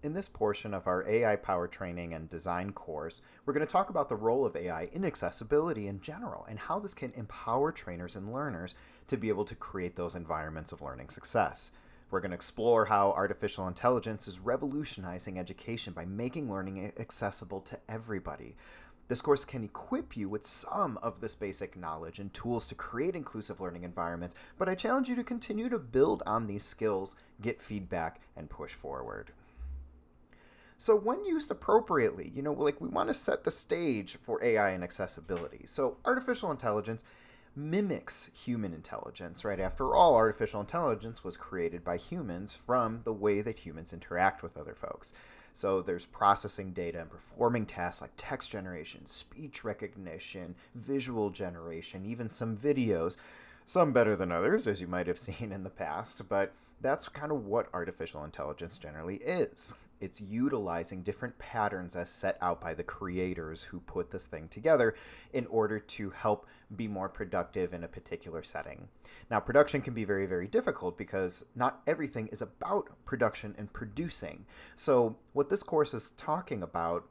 In this portion of our AI power training and design course, we're going to talk about the role of AI in accessibility in general and how this can empower trainers and learners to be able to create those environments of learning success. We're going to explore how artificial intelligence is revolutionizing education by making learning accessible to everybody. This course can equip you with some of this basic knowledge and tools to create inclusive learning environments, but I challenge you to continue to build on these skills, get feedback, and push forward. So when used appropriately, we want to set the stage for AI and accessibility. So artificial intelligence mimics human intelligence, right? After all, artificial intelligence was created by humans from the way that humans interact with other folks. So there's processing data and performing tasks like text generation, speech recognition, visual generation, even some videos, some better than others, as you might have seen in the past, but that's kind of what artificial intelligence generally is. It's utilizing different patterns as set out by the creators who put this thing together in order to help be more productive in a particular setting. Now, production can be very, very difficult because not everything is about production and producing. So, what this course is talking about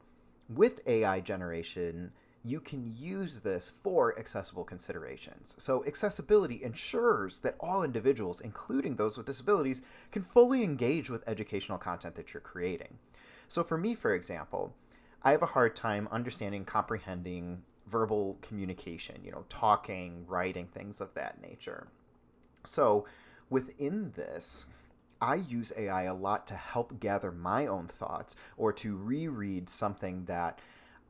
with AI generation, you can use this for accessible considerations. So accessibility ensures that all individuals, including those with disabilities, can fully engage with educational content that you're creating. So for me, for example, I have a hard time understanding, comprehending verbal communication, talking, writing, things of that nature. So within this, I use AI a lot to help gather my own thoughts or to reread something that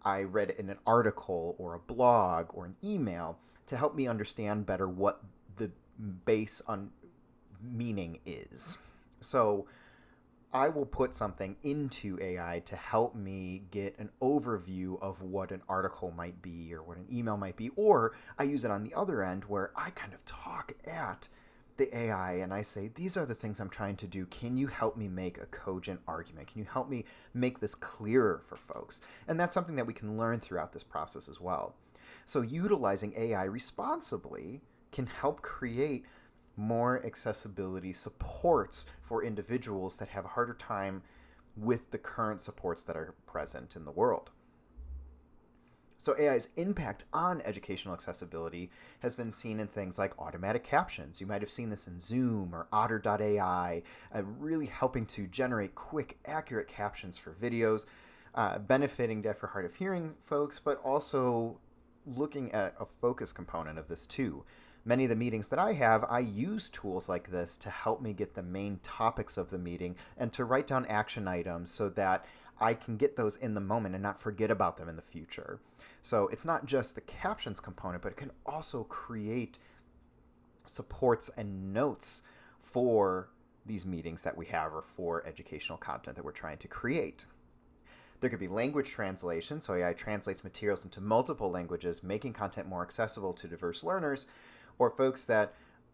I read in an article or a blog or an email to help me understand better what the base on meaning is. So I will put something into AI to help me get an overview of what an article might be or what an email might be, or I use it on the other end where I kind of talk at the AI and I say, these are the things I'm trying to do. Can you help me make a cogent argument? Can you help me make this clearer for folks? And that's something that we can learn throughout this process as well. So utilizing AI responsibly can help create more accessibility supports for individuals that have a harder time with the current supports that are present in the world. So AI's impact on educational accessibility has been seen in things like automatic captions. You might have seen this in Zoom or Otter.ai, really helping to generate quick, accurate captions for videos, benefiting deaf or hard of hearing folks, but also looking at a focus component of this too. Many of the meetings that I have, I use tools like this to help me get the main topics of the meeting and to write down action items so that I can get those in the moment and not forget about them in the future. So it's not just the captions component, but it can also create supports and notes for these meetings that we have or for educational content that we're trying to create. There could be language translation, so AI translates materials into multiple languages, making content more accessible to diverse learners or folks that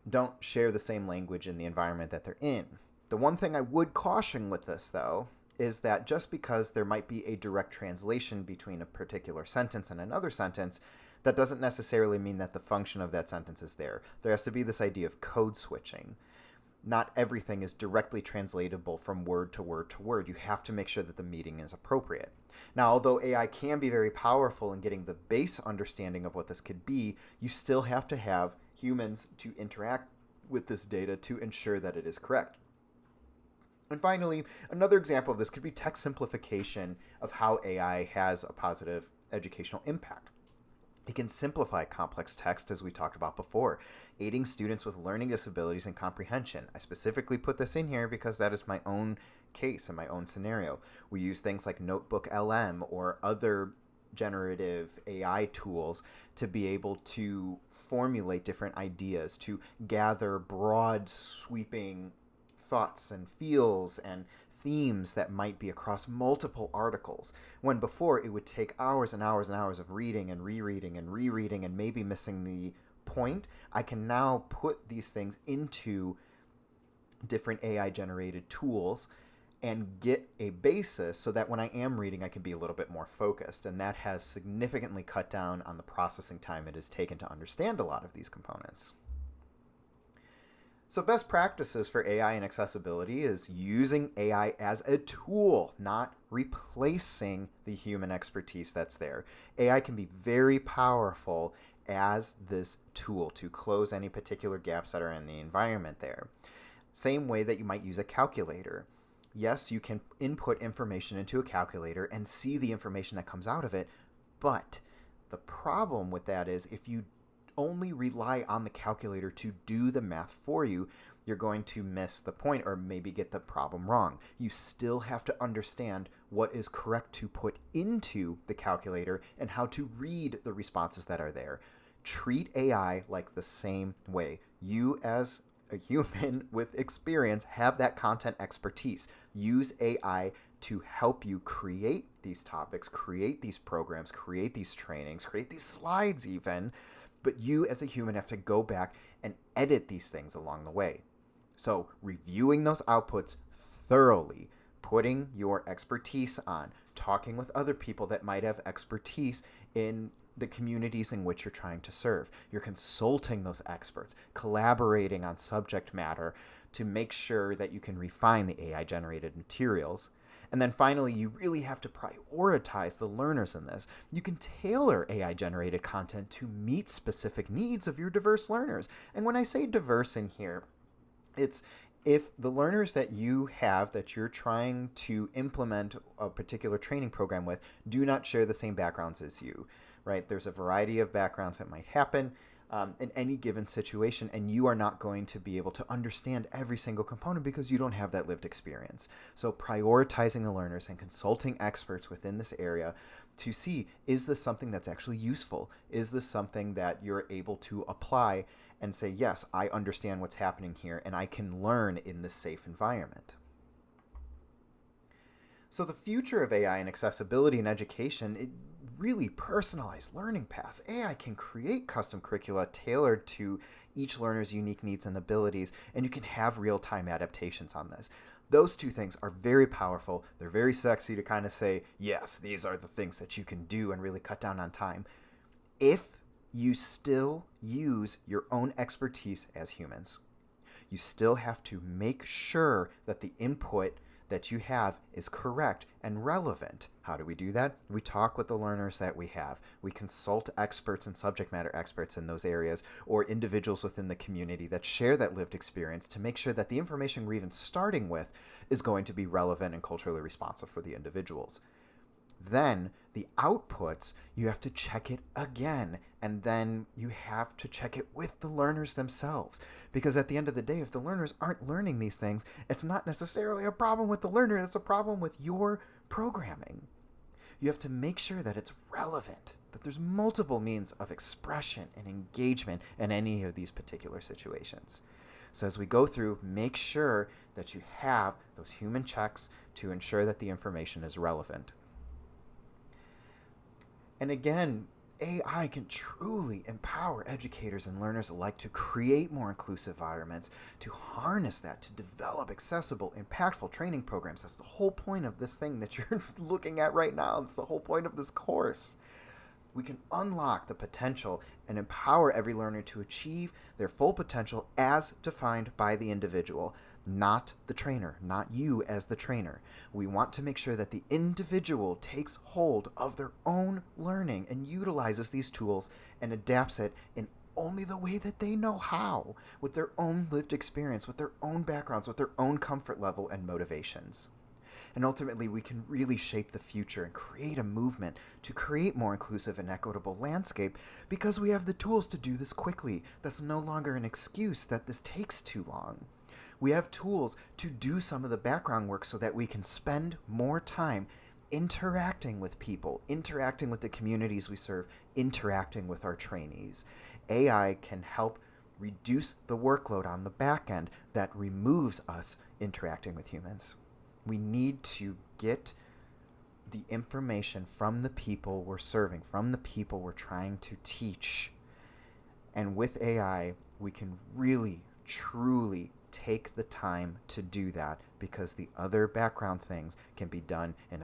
don't share the same language in the environment that they're in. The one thing I would caution with this, though, is that just because there might be a direct translation between a particular sentence and another sentence, that doesn't necessarily mean that the function of that sentence is there. There has to be this idea of code switching. Not everything is directly translatable from word to word to word. You have to make sure that the meaning is appropriate. Now, although AI can be very powerful in getting the base understanding of what this could be, you still have to have humans to interact with this data to ensure that it is correct. And finally, another example of this could be text simplification of how AI has a positive educational impact. It can simplify complex text, as we talked about before, aiding students with learning disabilities and comprehension. I specifically put this in here because that is my own case and my own scenario. We use things like Notebook LM or other generative AI tools to be able to formulate different ideas, to gather broad, sweeping thoughts and feels and themes that might be across multiple articles, when before it would take hours and hours and hours of reading and rereading and rereading and maybe missing the point. I can now put these things into different AI generated tools and get a basis so that when I am reading, I can be a little bit more focused. And that has significantly cut down on the processing time it has taken to understand a lot of these components. So, best practices for AI and accessibility is using AI as a tool, not replacing the human expertise that's there. AI can be very powerful as this tool to close any particular gaps that are in the environment there. Same way that you might use a calculator. Yes, you can input information into a calculator and see the information that comes out of it, but the problem with that is if you only rely on the calculator to do the math for you, you're going to miss the point or maybe get the problem wrong. You still have to understand what is correct to put into the calculator and how to read the responses that are there. Treat AI like the same way. You, as a human with experience, have that content expertise. Use AI to help you create these topics, create these programs, create these trainings, create these slides even. But you as a human have to go back and edit these things along the way. So reviewing those outputs thoroughly, putting your expertise on, talking with other people that might have expertise in the communities in which you're trying to serve. You're consulting those experts, collaborating on subject matter to make sure that you can refine the AI generated materials. And then finally, you really have to prioritize the learners in this. You can tailor AI generated content to meet specific needs of your diverse learners. And when I say diverse in here, it's if the learners that you have that you're trying to implement a particular training program with do not share the same backgrounds as you, right? There's a variety of backgrounds that might happen in any given situation, and you are not going to be able to understand every single component because you don't have that lived experience. So prioritizing the learners and consulting experts within this area to see, is this something that's actually useful? Is this something that you're able to apply and say, yes, I understand what's happening here and I can learn in this safe environment? So the future of AI and accessibility in education, it really personalized learning paths. AI can create custom curricula tailored to each learner's unique needs and abilities, and you can have real-time adaptations on this. Those two things are very powerful. They're very sexy to kind of say, yes, these are the things that you can do and really cut down on time. If you still use your own expertise as humans, you still have to make sure that the input that you have is correct and relevant. How do we do that? We talk with the learners that we have. We consult experts and subject matter experts in those areas or individuals within the community that share that lived experience to make sure that the information we're even starting with is going to be relevant and culturally responsive for the individuals. Then the outputs, you have to check it again, and then you have to check it with the learners themselves. Because at the end of the day, if the learners aren't learning these things, it's not necessarily a problem with the learner, it's a problem with your programming. You have to make sure that it's relevant, that there's multiple means of expression and engagement in any of these particular situations. So as we go through, make sure that you have those human checks to ensure that the information is relevant. And again, AI can truly empower educators and learners alike to create more inclusive environments, to harness that, to develop accessible, impactful training programs. That's the whole point of this thing that you're looking at right now. That's the whole point of this course. We can unlock the potential and empower every learner to achieve their full potential as defined by the individual, not the trainer, not you as the trainer. We want to make sure that the individual takes hold of their own learning and utilizes these tools and adapts it in only the way that they know how, with their own lived experience, with their own backgrounds, with their own comfort level and motivations. And ultimately, we can really shape the future and create a movement to create more inclusive and equitable landscape because we have the tools to do this quickly. That's no longer an excuse that this takes too long. We have tools to do some of the background work so that we can spend more time interacting with people, interacting with the communities we serve, interacting with our trainees. AI can help reduce the workload on the back end that removes us interacting with humans. We need to get the information from the people we're serving, from the people we're trying to teach. And with AI, we can really, truly take the time to do that because the other background things can be done in